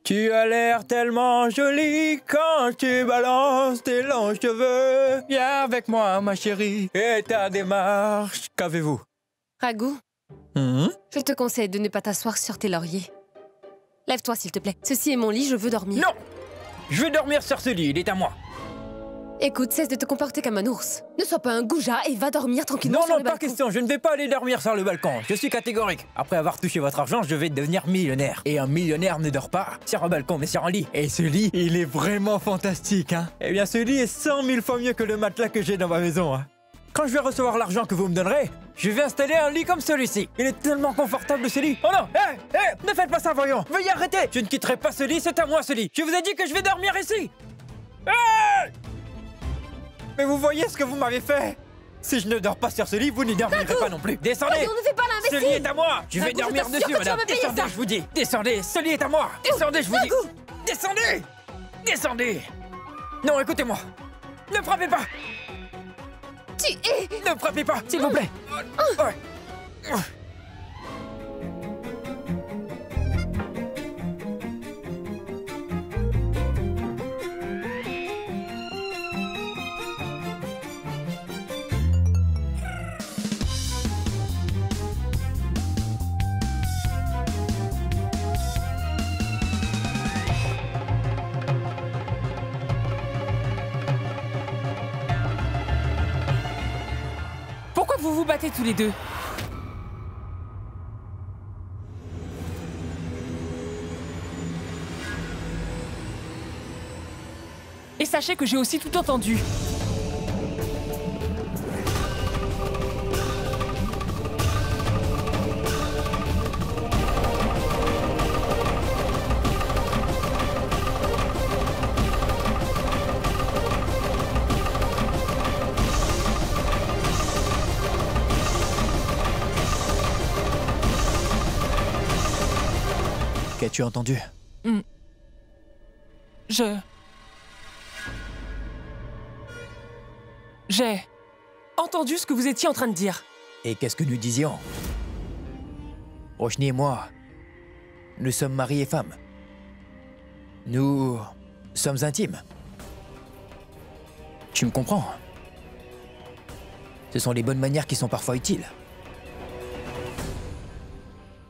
Tu as l'air tellement jolie quand tu balances tes longs cheveux. Viens avec moi, ma chérie, et ta démarche. Qu'avez-vous? Raghu, je te conseille de ne pas t'asseoir sur tes lauriers. Lève-toi, s'il te plaît. Ceci est mon lit, je veux dormir. Non! Je vais dormir sur ce lit, il est à moi. Écoute, cesse de te comporter comme un ours. Ne sois pas un goujat et va dormir tranquillement sur Non, le pas balcon. question, je ne vais pas aller dormir sur le balcon. Je suis catégorique. Après avoir touché votre argent, je vais devenir millionnaire. Et un millionnaire ne dort pas sur un balcon, mais sur un lit. Et ce lit, il est vraiment fantastique, hein. Eh bien, ce lit est 100 000 fois mieux que le matelas que j'ai dans ma maison, hein. Quand je vais recevoir l'argent que vous me donnerez, je vais installer un lit comme celui-ci. Il est tellement confortable, ce lit. Oh non, ne faites pas ça, voyons. Veuillez arrêter. Je ne quitterai pas ce lit, c'est à moi, ce lit. Je vous ai dit que je vais dormir ici. Mais vous voyez ce que vous m'avez fait? Si je ne dors pas sur ce lit, vous n'y dormirez pas non plus. Descendez! Raghu, ne fais pas Ce l'imbécile! lit est à moi! Je vais Raghu, dormir je t'assure dessus, que tu vas madame! me payer Descendez, ça. je vous dis! Descendez! Ce lit est à moi! Descendez, je vous dis! Descendez! Descendez! Non, écoutez-moi! Ne frappez pas! Tu es... Ne frappez pas, s'il vous plaît! Ouais. Pourquoi vous vous battez tous les deux? Et sachez que j'ai aussi tout entendu. Qu'as-tu entendu? J'ai entendu ce que vous étiez en train de dire. Et qu'est-ce que nous disions? Roshni et moi, nous sommes mari et femme. Nous sommes intimes. Tu me comprends? Ce sont les bonnes manières qui sont parfois utiles.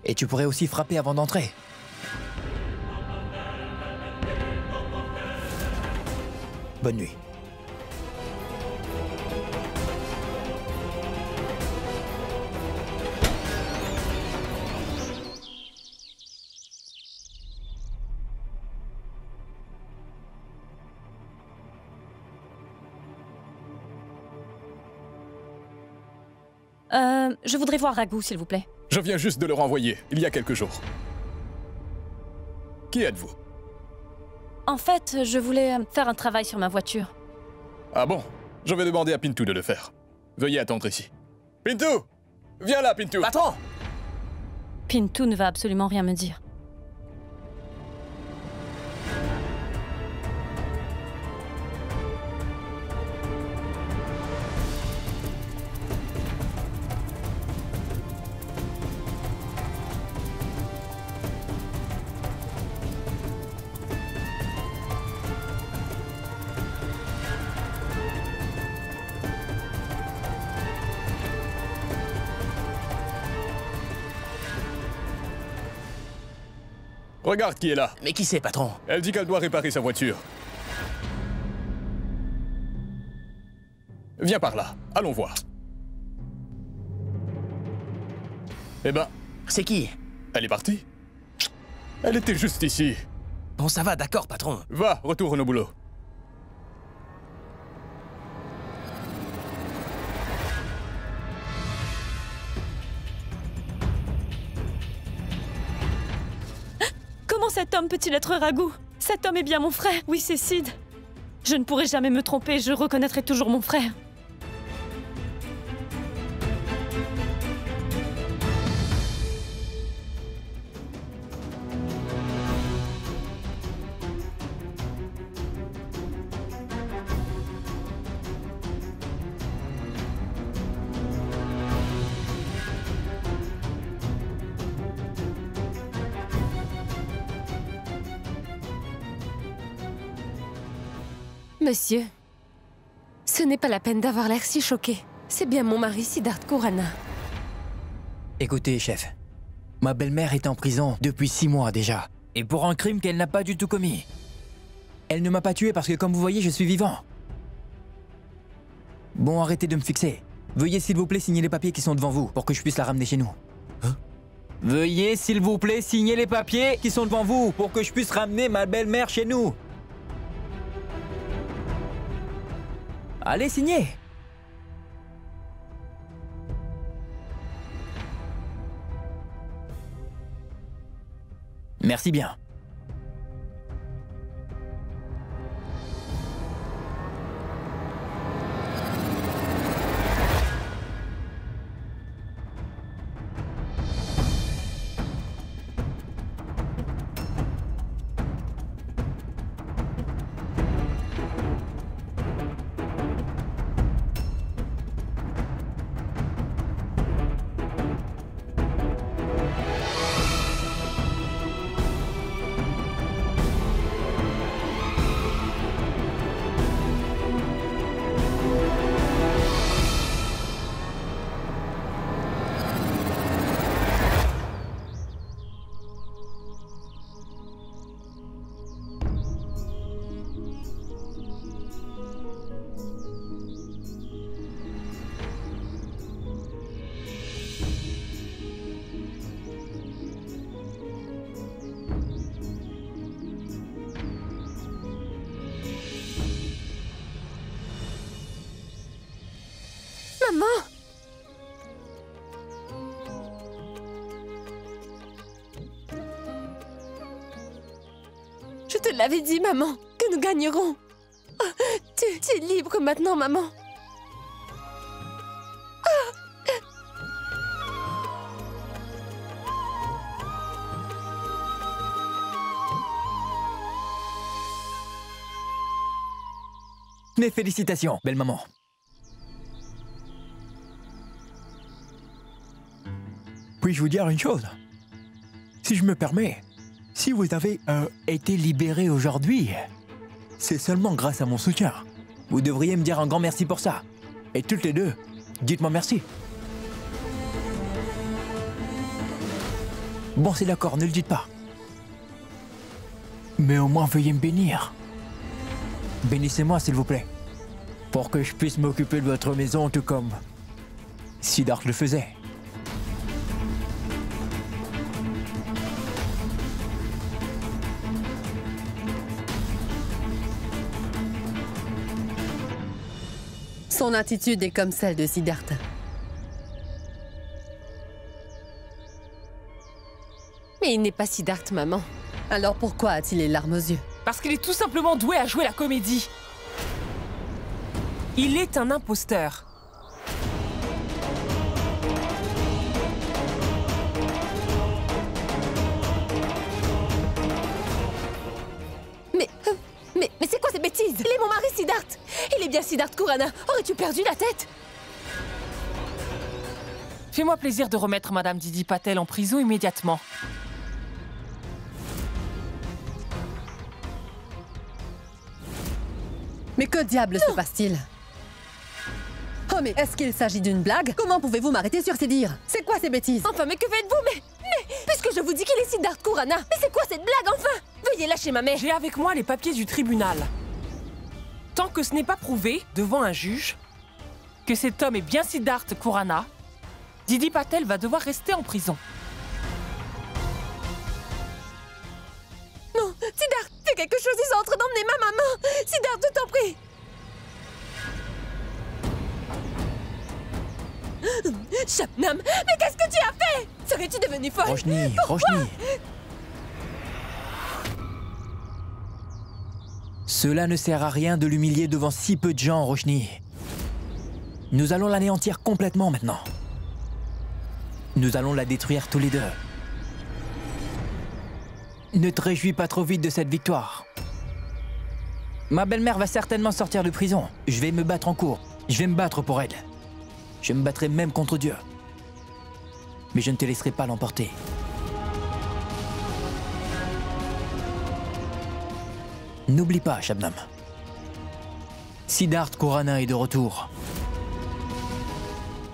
Et tu pourrais aussi frapper avant d'entrer. Bonne nuit. Je voudrais voir Raghu, s'il vous plaît. Je viens juste de le renvoyer, il y a quelques jours. Qui êtes-vous? En fait, je voulais faire un travail sur ma voiture. Ah bon? Je vais demander à Pintou de le faire. Veuillez attendre ici. Pintou! Viens là, Pintou! Patron! Pintou ne va absolument rien me dire. Regarde qui est là. Mais qui c'est, patron? Elle dit qu'elle doit réparer sa voiture. Viens par là, allons voir. Eh ben... C'est qui? Elle est partie. Elle était juste ici. Bon, ça va, d'accord, patron. Va, retourne au boulot. Comment cet homme peut-il être Raghu? Cet homme est bien mon frère. Oui, c'est Sid. Je ne pourrai jamais me tromper, je reconnaîtrai toujours mon frère. Monsieur, ce n'est pas la peine d'avoir l'air si choqué. C'est bien mon mari, Siddharth Khurana. Écoutez, chef. Ma belle-mère est en prison depuis 6 mois déjà. Et pour un crime qu'elle n'a pas du tout commis. Elle ne m'a pas tué parce que, comme vous voyez, je suis vivant. Bon, arrêtez de me fixer. Veuillez, s'il vous plaît, signer les papiers qui sont devant vous pour que je puisse la ramener chez nous. Hein? Veuillez, s'il vous plaît, signer les papiers qui sont devant vous pour que je puisse ramener ma belle-mère chez nous. Allez, signez. Merci bien. Maman! Je te l'avais dit, maman, que nous gagnerons. Oh, tu es libre maintenant, maman. Mes félicitations, belle maman. Puis-je vous dire une chose? Si je me permets, si vous avez été libéré aujourd'hui, c'est seulement grâce à mon soutien. Vous devriez me dire un grand merci pour ça. Et toutes les deux, dites-moi merci. Bon, c'est d'accord, ne le dites pas. Mais au moins, veuillez me bénir. Bénissez-moi, s'il vous plaît. Pour que je puisse m'occuper de votre maison tout comme Siddharth le faisait. Son attitude est comme celle de Siddhartha. Mais il n'est pas Siddharth, maman. Alors pourquoi a-t-il les larmes aux yeux? Parce qu'il est tout simplement doué à jouer la comédie. Il est un imposteur. Mais c'est quoi ces bêtises? Il est mon mari, Siddharth. Il est bien Siddharth Khurana. Aurais-tu perdu la tête? Fais-moi plaisir de remettre Madame Didi Patel en prison immédiatement. Mais que diable se passe-t-il? Oh mais est-ce qu'il s'agit d'une blague? Comment pouvez-vous m'arrêter sur ces dires? C'est quoi ces bêtises? Enfin, mais que faites-vous? Mais puisque je vous dis qu'il est Siddharth Khurana, mais c'est quoi cette blague, enfin? Veuillez lâcher ma mère. J'ai avec moi les papiers du tribunal. Tant que ce n'est pas prouvé, devant un juge, que cet homme est bien Siddharth Khurana, Didi Patel va devoir rester en prison. Non, Siddharth, fais quelque chose, ils sont en train d'emmener ma maman. Siddharth, je t'en prie. Shabnam, mais qu'est-ce que tu as fait? Serais-tu devenu folle? Roshni, Pourquoi? Roshni. Cela ne sert à rien de l'humilier devant si peu de gens, Roshni. Nous allons l'anéantir complètement maintenant. Nous allons la détruire tous les deux. Ne te réjouis pas trop vite de cette victoire. Ma belle-mère va certainement sortir de prison. Je vais me battre en cours. Je vais me battre pour elle. Je me battrai même contre Dieu. Mais je ne te laisserai pas l'emporter. N'oublie pas, Shabnam. Siddharth Kurana est de retour.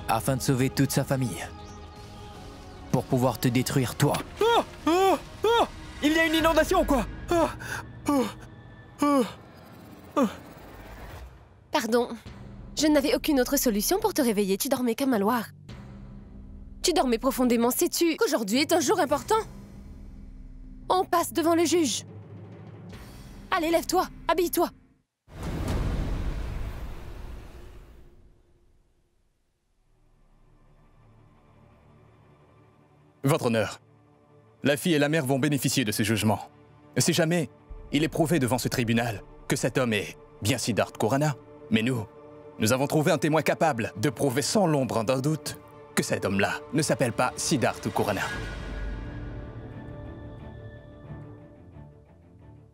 Afin de sauver toute sa famille. Pour pouvoir te détruire, toi. Oh, oh, oh, il y a une inondation, quoi. Oh, oh, oh, oh. Pardon. Je n'avais aucune autre solution pour te réveiller. Tu dormais comme un loir. Tu dormais profondément. Sais-tu qu'aujourd'hui est un jour important? On passe devant le juge. Allez, lève-toi. Habille-toi. Votre honneur, la fille et la mère vont bénéficier de ce jugement. Si jamais il est prouvé devant ce tribunal que cet homme est bien Siddharth Kurana, mais nous avons trouvé un témoin capable de prouver sans l'ombre d'un doute que cet homme-là ne s'appelle pas Siddharth Kurana.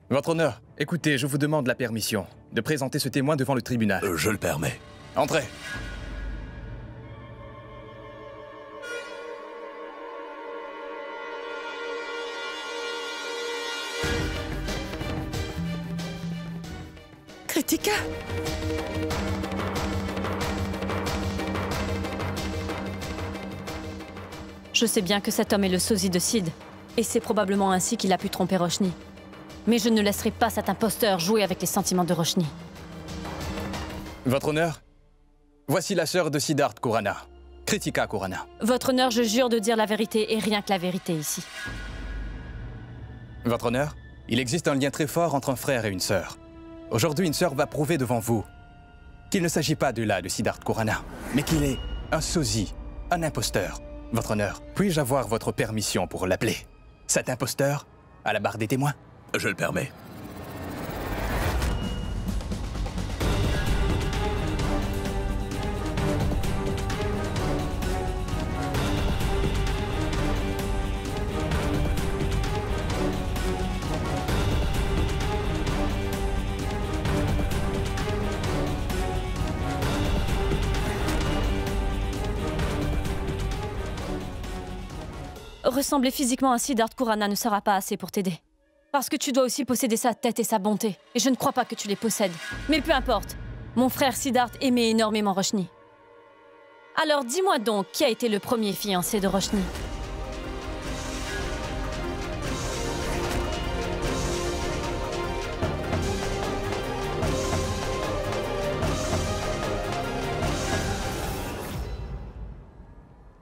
Votre honneur, écoutez, je vous demande la permission de présenter ce témoin devant le tribunal. Je le permets. Entrez. Kritika? Je sais bien que cet homme est le sosie de Sid, et c'est probablement ainsi qu'il a pu tromper Roshni. Mais je ne laisserai pas cet imposteur jouer avec les sentiments de Roshni. Votre honneur, voici la sœur de Siddharth Kurana, Kritika Kurana. Votre honneur, je jure de dire la vérité et rien que la vérité ici. Votre honneur, il existe un lien très fort entre un frère et une sœur. Aujourd'hui, une sœur va prouver devant vous qu'il ne s'agit pas de Siddharth Kurana, mais qu'il est un sosie, un imposteur. Votre honneur, puis-je avoir votre permission pour l'appeler? Cet imposteur à la barre des témoins? Je le permets. Ressembler physiquement à Siddharth Kurana ne sera pas assez pour t'aider. Parce que tu dois aussi posséder sa tête et sa bonté. Et je ne crois pas que tu les possèdes. Mais peu importe. Mon frère Siddharth aimait énormément Roshni. Alors dis-moi donc, qui a été le premier fiancé de Roshni?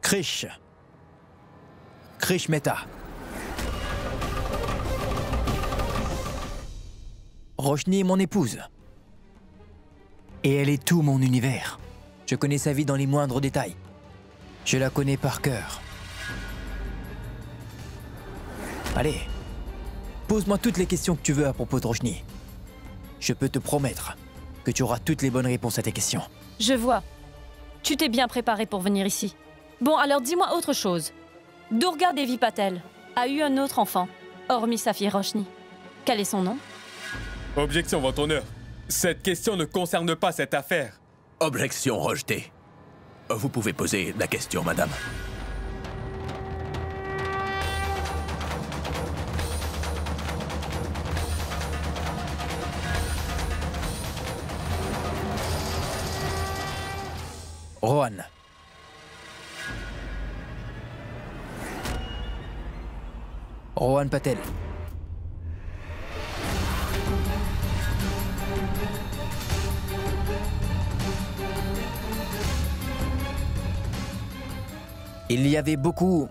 Krish. Krish Mehta. Roshni est mon épouse. Et elle est tout mon univers. Je connais sa vie dans les moindres détails. Je la connais par cœur. Allez, pose-moi toutes les questions que tu veux à propos de Roshni. Je peux te promettre que tu auras toutes les bonnes réponses à tes questions. Je vois. Tu t'es bien préparé pour venir ici. Bon, alors dis-moi autre chose. Durga Devi Patel a eu un autre enfant, hormis sa fille Roshni. Quel est son nom? Objection, votre honneur. Cette question ne concerne pas cette affaire. Objection rejetée. Vous pouvez poser la question, madame. Rohan. Rohan Patel. Il y avait beaucoup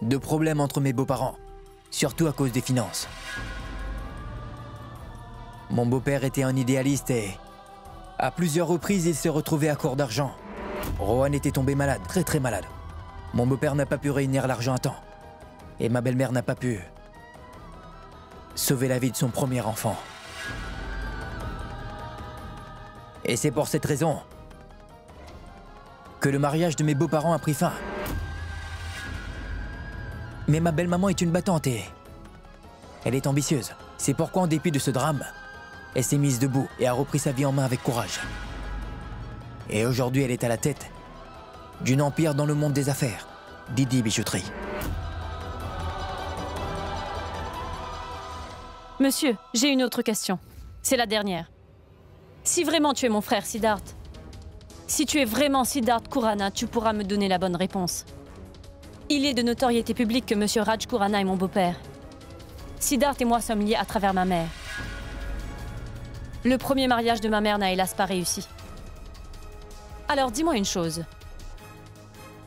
de problèmes entre mes beaux-parents, surtout à cause des finances. Mon beau-père était un idéaliste et à plusieurs reprises il s'est retrouvé à court d'argent. Rohan était tombé malade, très très malade. Mon beau-père n'a pas pu réunir l'argent à temps. Et ma belle-mère n'a pas pu sauver la vie de son premier enfant. Et c'est pour cette raison que le mariage de mes beaux-parents a pris fin. Mais ma belle-maman est une battante et elle est ambitieuse. C'est pourquoi, en dépit de ce drame, elle s'est mise debout et a repris sa vie en main avec courage. Et aujourd'hui, elle est à la tête d'un empire dans le monde des affaires, Didi Bijouterie. Monsieur, j'ai une autre question. C'est la dernière. Si vraiment tu es mon frère Siddharth, si tu es vraiment Siddharth Khurana, tu pourras me donner la bonne réponse. Il est de notoriété publique que Monsieur Raj Khurana est mon beau-père. Siddharth et moi sommes liés à travers ma mère. Le premier mariage de ma mère n'a hélas pas réussi. Alors dis-moi une chose.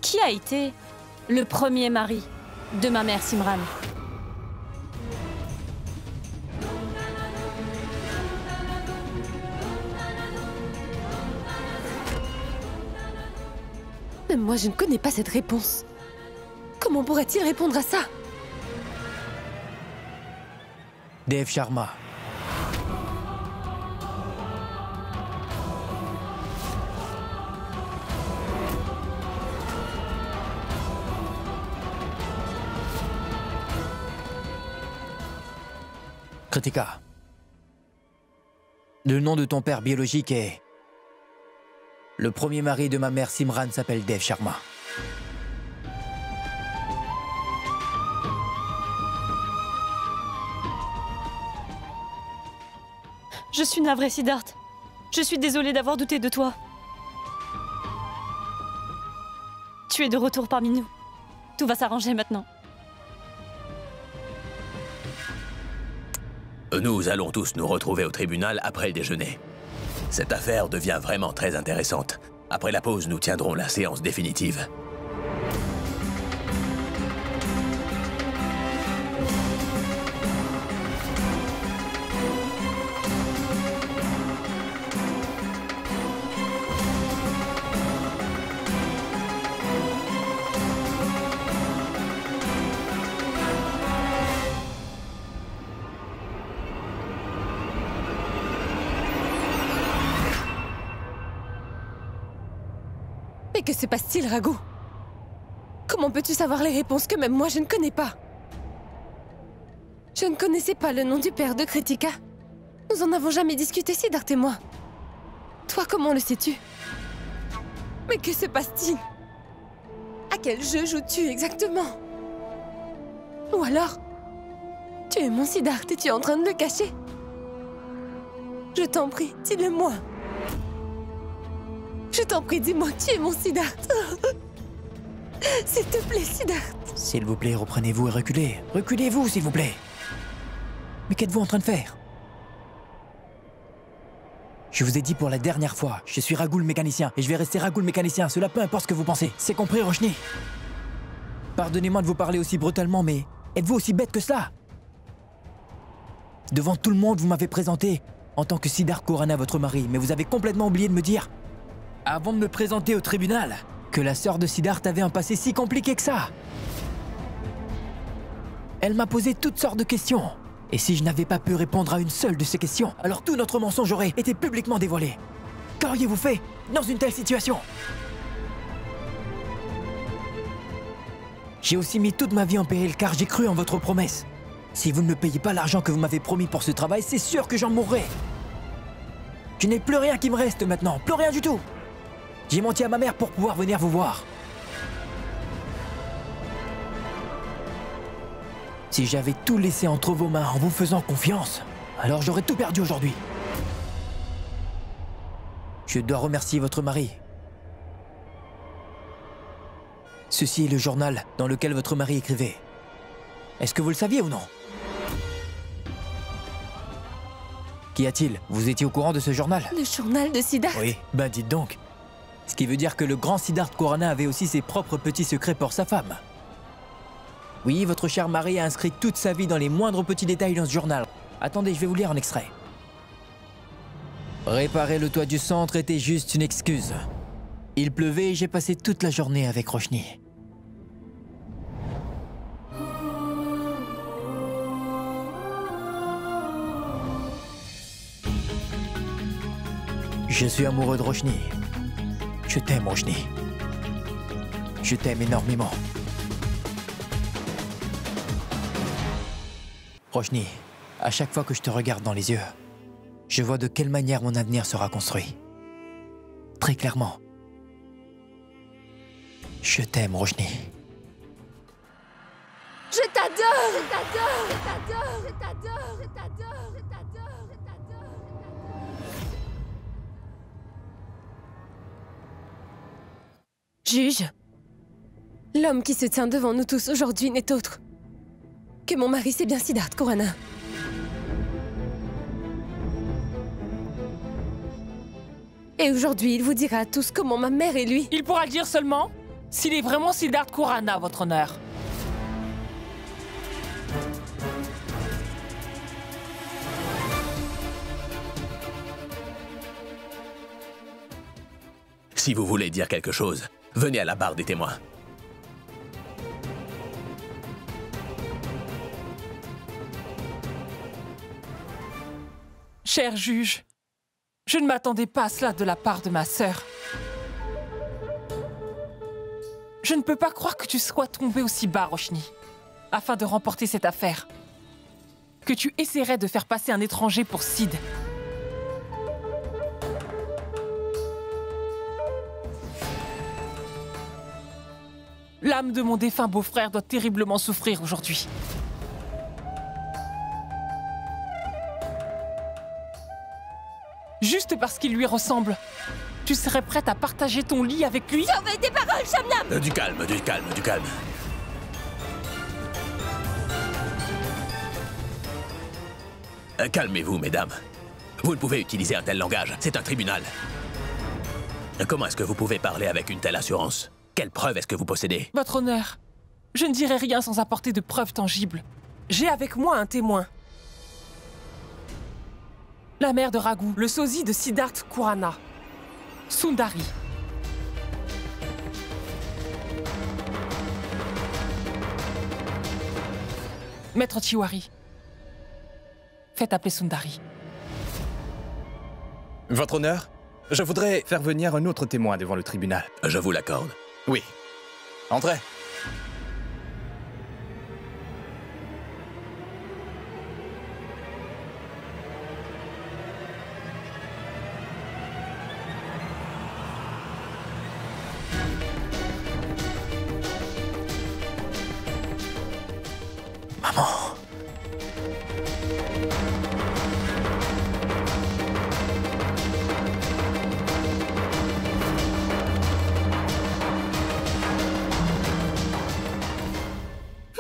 Qui a été le premier mari de ma mère Simran? Même moi, je ne connais pas cette réponse. Comment pourrait-il répondre à ça? Dev Sharma. Kritika. Le nom de ton père biologique est... Le premier mari de ma mère Simran s'appelle Dev Sharma. Je suis navrée, Siddharth. Je suis désolée d'avoir douté de toi. Tu es de retour parmi nous. Tout va s'arranger maintenant. Nous allons tous nous retrouver au tribunal après le déjeuner. Cette affaire devient vraiment très intéressante. Après la pause, nous tiendrons la séance définitive. Mais que se passe-t-il, Raghu? Comment peux-tu savoir les réponses que même moi je ne connais pas? Je ne connaissais pas le nom du père de Kritika. Nous en avons jamais discuté, Siddharth et moi. Toi, comment le sais-tu? Mais que se passe-t-il? À quel jeu joues-tu exactement? Ou alors, tu es mon Siddharth et tu es en train de le cacher? Je t'en prie, dis-le-moi. Je t'en prie, dis-moi, tu es mon Siddharth. S'il te plaît, Siddharth. S'il vous plaît, reprenez-vous et reculez. Reculez-vous, s'il vous plaît. Mais qu'êtes-vous en train de faire? Je vous ai dit pour la dernière fois, je suis Raghu le mécanicien, et je vais rester Raghu le mécanicien, cela peu importe ce que vous pensez. C'est compris, Roshni? Pardonnez-moi de vous parler aussi brutalement, mais êtes-vous aussi bête que cela? Devant tout le monde, vous m'avez présenté en tant que Siddharth Khurana, votre mari, mais vous avez complètement oublié de me dire, avant de me présenter au tribunal, que la sœur de Siddharth avait un passé si compliqué que ça. Elle m'a posé toutes sortes de questions. Et si je n'avais pas pu répondre à une seule de ces questions, alors tout notre mensonge aurait été publiquement dévoilé. Qu'auriez-vous fait dans une telle situation? J'ai aussi mis toute ma vie en péril car j'ai cru en votre promesse. Si vous ne me payez pas l'argent que vous m'avez promis pour ce travail, c'est sûr que j'en mourrai. Je n'ai plus rien qui me reste maintenant, plus rien du tout. J'ai menti à ma mère pour pouvoir venir vous voir. Si j'avais tout laissé entre vos mains en vous faisant confiance, alors j'aurais tout perdu aujourd'hui. Je dois remercier votre mari. Ceci est le journal dans lequel votre mari écrivait. Est-ce que vous le saviez ou non? Qu'y a-t-il? Vous étiez au courant de ce journal? Le journal de Siddharth? Oui, ben dites donc. Ce qui veut dire que le grand Siddharth Khurana avait aussi ses propres petits secrets pour sa femme. Oui, votre cher mari a inscrit toute sa vie dans les moindres petits détails dans ce journal. Attendez, je vais vous lire un extrait. Réparer le toit du centre était juste une excuse. Il pleuvait et j'ai passé toute la journée avec Roshni. Je suis amoureux de Roshni. Je t'aime, Roshni. Je t'aime énormément. Roshni, à chaque fois que je te regarde dans les yeux, je vois de quelle manière mon avenir sera construit. Très clairement. Je t'aime, Roshni. Je t'adore! Je t'adore! Je t'adore! Je t'adore! Je t'adore! Je t'adore! Je t'adore! Juge, l'homme qui se tient devant nous tous aujourd'hui n'est autre que mon mari, c'est bien Siddharth Khurana. Et aujourd'hui, il vous dira à tous comment ma mère et lui... Il pourra le dire seulement s'il est vraiment Siddharth Khurana, votre honneur. Si vous voulez dire quelque chose, venez à la barre des témoins. Cher juge, je ne m'attendais pas à cela de la part de ma sœur. Je ne peux pas croire que tu sois tombé aussi bas, Roshni, afin de remporter cette affaire. Que tu essaierais de faire passer un étranger pour Sid. L'âme de mon défunt beau-frère doit terriblement souffrir aujourd'hui. Juste parce qu'il lui ressemble, tu serais prête à partager ton lit avec lui? Surveille tes paroles, Shamnam! Du calme, du calme, du calme. Calmez-vous, mesdames. Vous ne pouvez utiliser un tel langage, c'est un tribunal. Comment est-ce que vous pouvez parler avec une telle assurance? Quelle preuve est-ce que vous possédez? Votre honneur, je ne dirai rien sans apporter de preuves tangibles. J'ai avec moi un témoin. La mère de Raghu, le sosie de Siddharth Khurana, Sundari. Maître Tiwari, faites appeler Sundari. Votre honneur, je voudrais faire venir un autre témoin devant le tribunal. Je vous l'accorde. Oui. Entrez. Maman.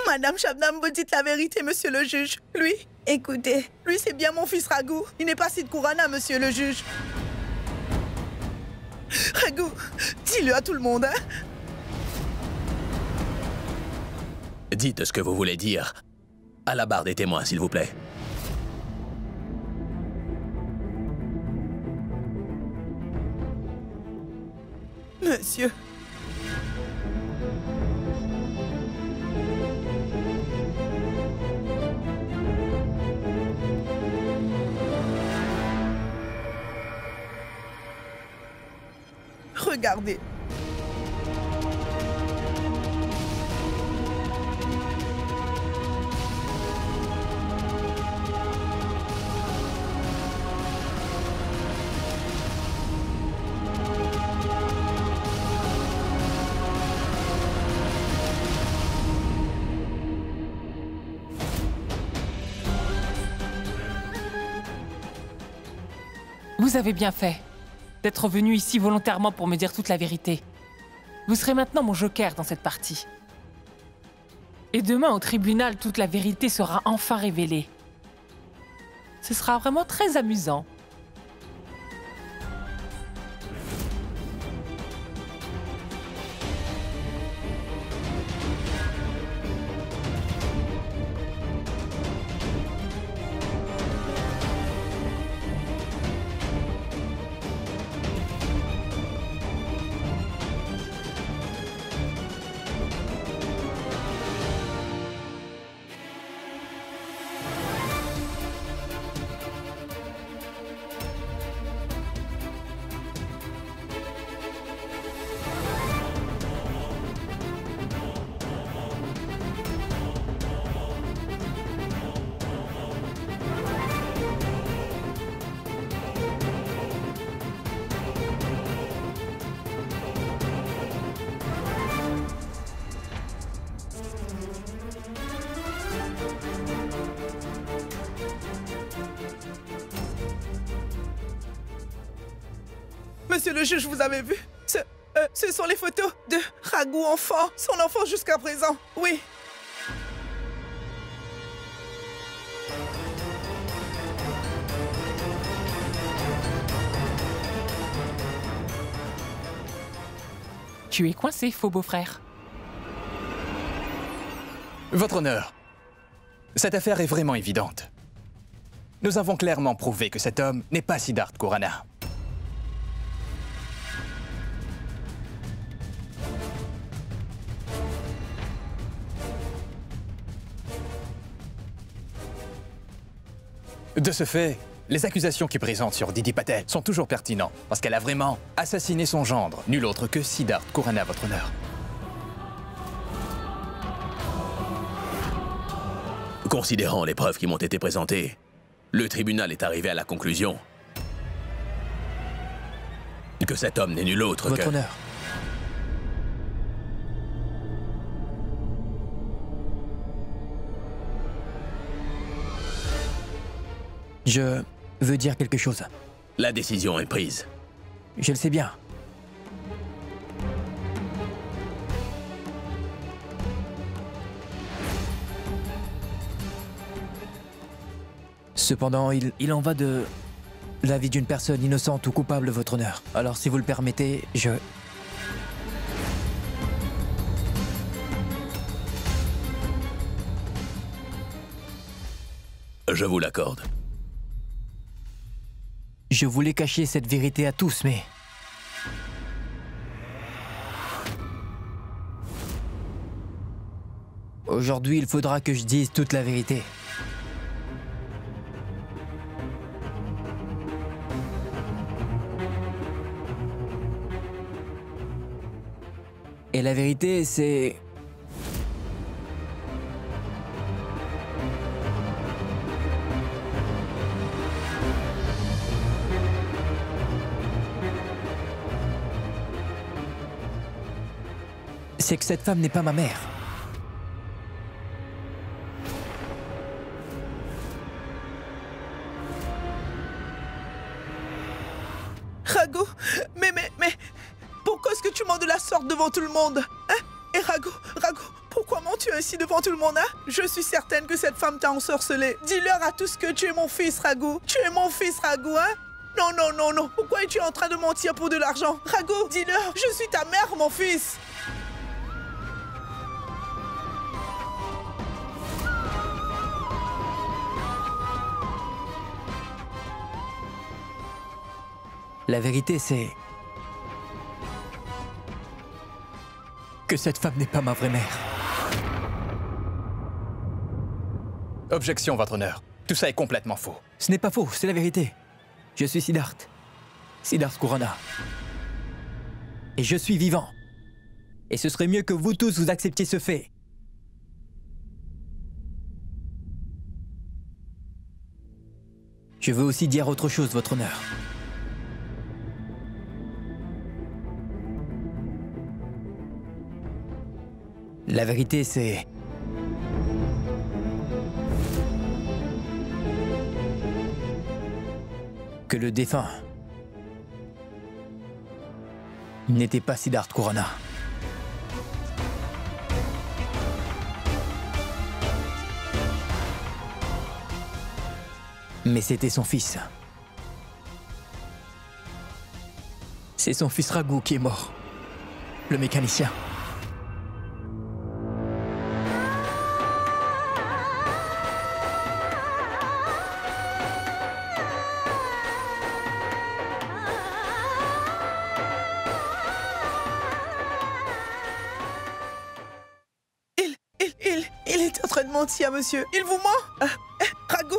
Madame Shabnam, vous dites la vérité, monsieur le juge. Lui, écoutez, lui c'est bien mon fils Raghu. Il n'est pas Siddharth Khurana, monsieur le juge. Raghu, dis-le à tout le monde, hein. Dites ce que vous voulez dire. À la barre des témoins, s'il vous plaît. Monsieur. Regardez. Vous avez bien fait d'être venu ici volontairement pour me dire toute la vérité. Vous serez maintenant mon joker dans cette partie. Et demain, au tribunal, toute la vérité sera enfin révélée. Ce sera vraiment très amusant. Monsieur le juge, vous avez vu? Ce sont les photos de Raghu enfant, son enfant jusqu'à présent. Oui. Tu es coincé, faux beau-frère. Votre honneur, cette affaire est vraiment évidente. Nous avons clairement prouvé que cet homme n'est pas Siddharth Khurana. De ce fait, les accusations qui présentent sur Didi Patel sont toujours pertinentes, parce qu'elle a vraiment assassiné son gendre, nul autre que Siddharth Khurana, votre honneur. Considérant les preuves qui m'ont été présentées, le tribunal est arrivé à la conclusion que cet homme n'est nul autre que... Votre honneur. Je veux dire quelque chose. La décision est prise. Je le sais bien. Cependant, il en va de la vie d'une personne innocente ou coupable, votre honneur. Alors, si vous le permettez, je vous l'accorde. Je voulais cacher cette vérité à tous, mais... Aujourd'hui, il faudra que je dise toute la vérité. Et la vérité, c'est... c'est que cette femme n'est pas ma mère. Raghu, mais... Pourquoi est-ce que tu mens de la sorte devant tout le monde? Hein? Et Raghu, pourquoi mens-tu ainsi devant tout le monde, hein? Je suis certaine que cette femme t'a ensorcelé. Dis-leur à tous que tu es mon fils, Raghu. Tu es mon fils, Raghu, hein? Non. Pourquoi es-tu en train de mentir pour de l'argent? Raghu, dis-leur, je suis ta mère, mon fils. La vérité, c'est... que cette femme n'est pas ma vraie mère. Objection, votre honneur. Tout ça est complètement faux. Ce n'est pas faux, c'est la vérité. Je suis Siddharth Khurana. Et je suis vivant. Et ce serait mieux que vous tous vous acceptiez ce fait. Je veux aussi dire autre chose, votre honneur. La vérité, c'est... que le défunt n'était pas Siddharth Khurana. Mais c'était son fils. C'est son fils Raghu qui est mort. Le mécanicien. Il est en train de mentir, monsieur. Il vous ment? Raghu,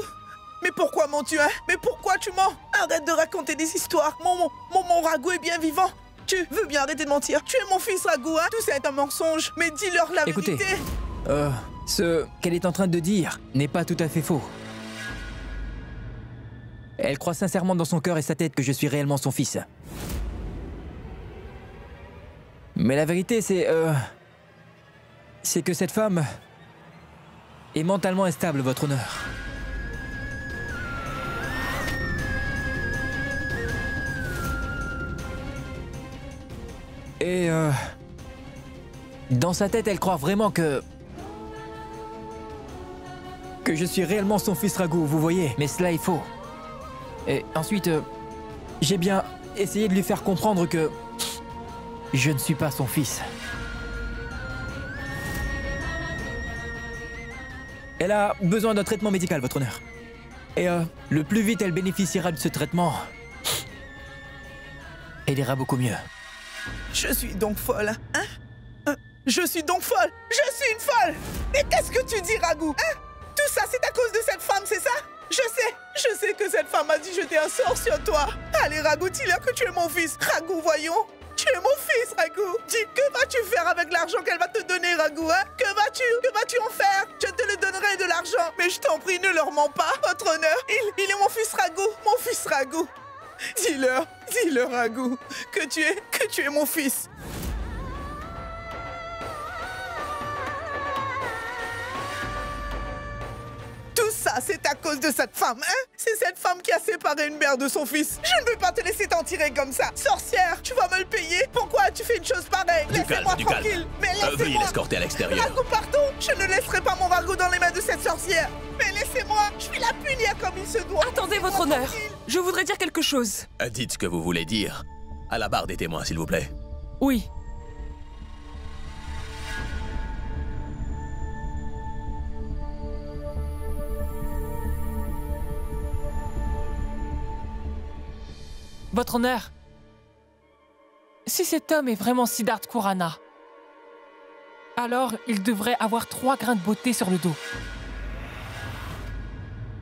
mais pourquoi mens-tu, hein? Mais pourquoi tu mens? Arrête de raconter des histoires. Mon Raghu est bien vivant. Tu veux bien arrêter de mentir? Tu es mon fils, Raghu, hein? Tout ça est un mensonge. Mais dis-leur la Écoutez, vérité. ce qu'elle est en train de dire n'est pas tout à fait faux. Elle croit sincèrement dans son cœur et sa tête que je suis réellement son fils. Mais la vérité, c'est que cette femme est mentalement instable, votre honneur. Et dans sa tête, elle croit vraiment que je suis réellement son fils Raghu, vous voyez. Mais cela est faux. Et ensuite, j'ai bien essayé de lui faire comprendre que je ne suis pas son fils. Elle a besoin d'un traitement médical, votre honneur. Et le plus vite elle bénéficiera de ce traitement, elle ira beaucoup mieux. Je suis donc folle, hein? Je suis donc folle! Je suis une folle! Mais qu'est-ce que tu dis, Raghu? Hein? Tout ça, c'est à cause de cette femme, c'est ça? Je sais que cette femme a dit jeter un sort sur toi. Allez, Raghu, dis-leur que tu es mon fils. Raghu, voyons. Tu es mon fils, Raghu. Dis, que vas-tu faire avec l'argent qu'elle va te donner, Raghu, hein? Que vas-tu en faire? Je te le donnerai de l'argent. Mais je t'en prie, ne leur mens pas, votre honneur. Il est mon fils Raghu, mon fils Raghu. Dis-leur, Raghu, que tu es mon fils. Tout ça, c'est à cause de cette femme, hein? C'est cette femme qui a séparé une mère de son fils. Je ne veux pas te laisser t'en tirer comme ça. Sorcière, tu vas me le payer? Pourquoi as-tu fait une chose pareille? Laissez-moi tranquille. Mais laissez-moi. Veuillez l'escorter à l'extérieur. Raghu, partons. Je ne laisserai pas mon Raghu dans les mains de cette sorcière. Mais laissez-moi. Je vais la punir comme il se doit. Attendez, votre honneur. Je voudrais dire quelque chose. Dites ce que vous voulez dire. À la barre des témoins, s'il vous plaît. Oui. Votre honneur, si cet homme est vraiment Siddharth Khurana, alors il devrait avoir 3 grains de beauté sur le dos.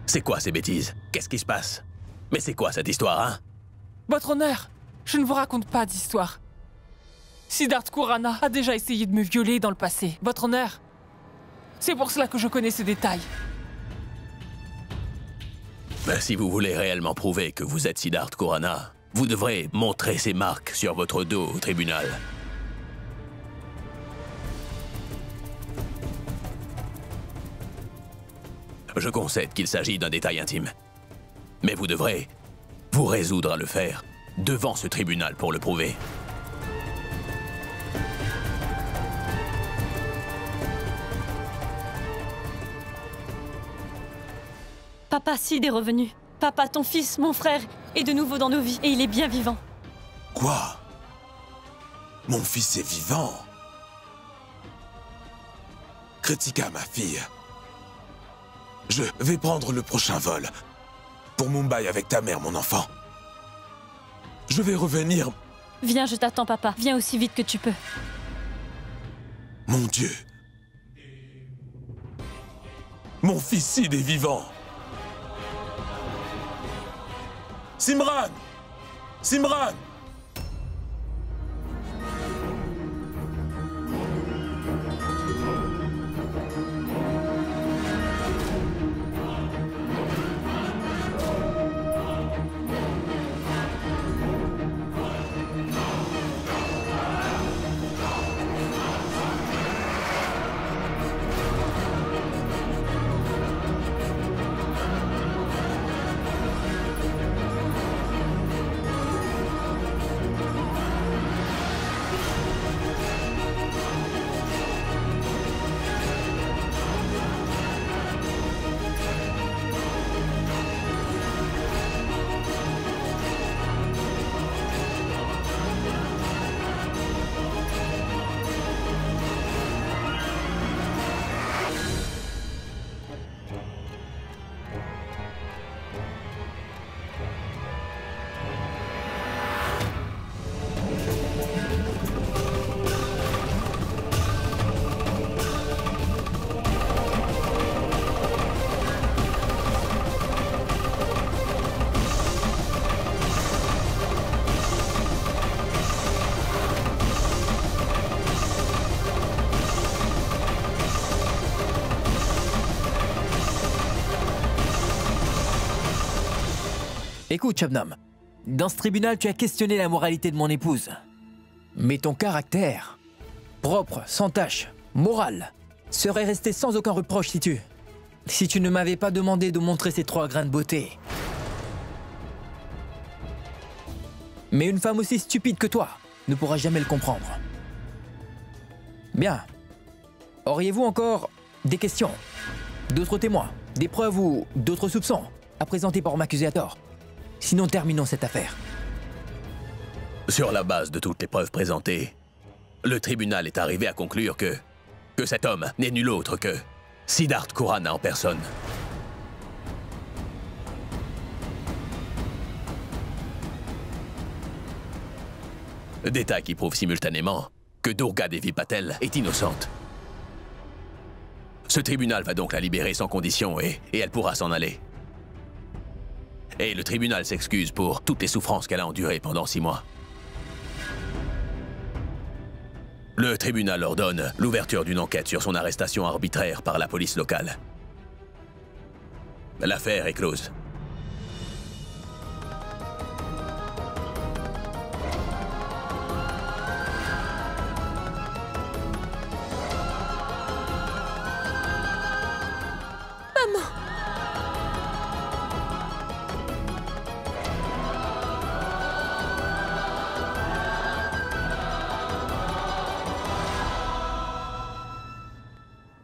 C'est quoi ces bêtises? Qu'est-ce qui se passe? Mais c'est quoi cette histoire, hein? Votre honneur, je ne vous raconte pas d'histoire. Siddharth Khurana a déjà essayé de me violer dans le passé. Votre honneur, c'est pour cela que je connais ce détail. Ben, si vous voulez réellement prouver que vous êtes Siddharth Khurana, vous devrez montrer ces marques sur votre dos au tribunal. Je concède qu'il s'agit d'un détail intime. Mais vous devrez vous résoudre à le faire devant ce tribunal pour le prouver. Papa, Sid est revenu. Papa, ton fils, mon frère, est de nouveau dans nos vies et il est bien vivant. Quoi? Mon fils est vivant? Kritika, ma fille. Je vais prendre le prochain vol. Pour Mumbai avec ta mère, mon enfant. Je vais revenir. Viens, je t'attends, papa. Viens aussi vite que tu peux. Mon Dieu. Mon fils Sid est vivant. Simran! Simran! Écoute, Shabnam, dans ce tribunal, tu as questionné la moralité de mon épouse. Mais ton caractère, propre, sans tache, moral, serait resté sans aucun reproche si tu ne m'avais pas demandé de montrer ces 3 grains de beauté. Mais une femme aussi stupide que toi ne pourra jamais le comprendre. Bien. Auriez-vous encore des questions? D'autres témoins? Des preuves ou d'autres soupçons à présenter pour m'accuser à tort? Sinon, terminons cette affaire. Sur la base de toutes les preuves présentées, le tribunal est arrivé à conclure que cet homme n'est nul autre que Siddharth Khurana en personne. Détail qui prouve simultanément que Durga Devi Patel est innocente. Ce tribunal va donc la libérer sans condition et elle pourra s'en aller. Et le tribunal s'excuse pour toutes les souffrances qu'elle a endurées pendant 6 mois. Le tribunal ordonne l'ouverture d'une enquête sur son arrestation arbitraire par la police locale. L'affaire est close. Maman!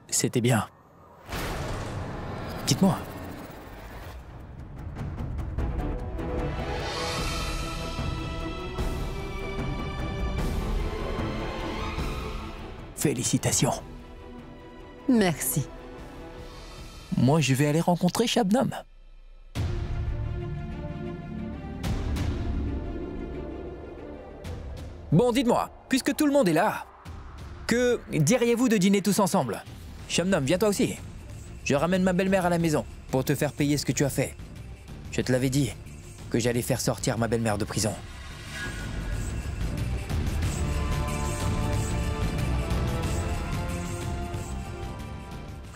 C'était bien. Dites-moi. Félicitations. Merci. Moi, je vais aller rencontrer Shabnam. Bon, dites-moi, puisque tout le monde est là, que diriez-vous de dîner tous ensemble? Shabnam, viens toi aussi. Je ramène ma belle-mère à la maison pour te faire payer ce que tu as fait. Je te l'avais dit que j'allais faire sortir ma belle-mère de prison.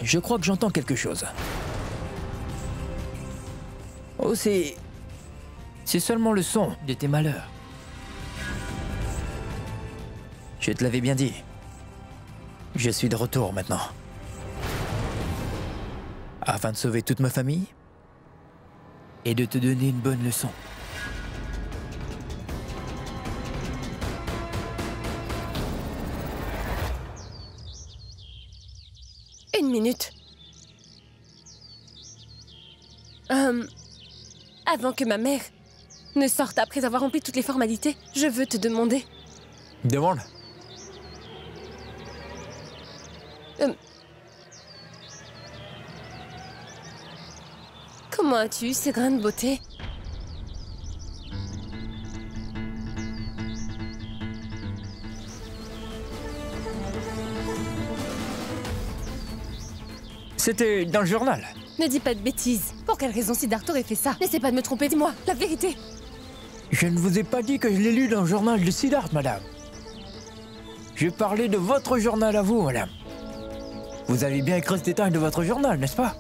Je crois que j'entends quelque chose. Oh, c'est seulement le son de tes malheurs. Je te l'avais bien dit. Je suis de retour maintenant. Afin de sauver toute ma famille et de te donner une bonne leçon. Une minute. Avant que ma mère ne sorte après avoir rempli toutes les formalités, je veux te demander. Demande. Comment as-tu eu ces grains de beauté? C'était dans le journal. Ne dis pas de bêtises. Pour quelle raison Siddharth aurait fait ça? N'essaie pas de me tromper, dis-moi la vérité. Je ne vous ai pas dit que je l'ai lu dans le journal de Siddharth, madame. Je parlais de votre journal à vous, madame. Vous avez bien écrit ce détail de votre journal, n'est-ce pas?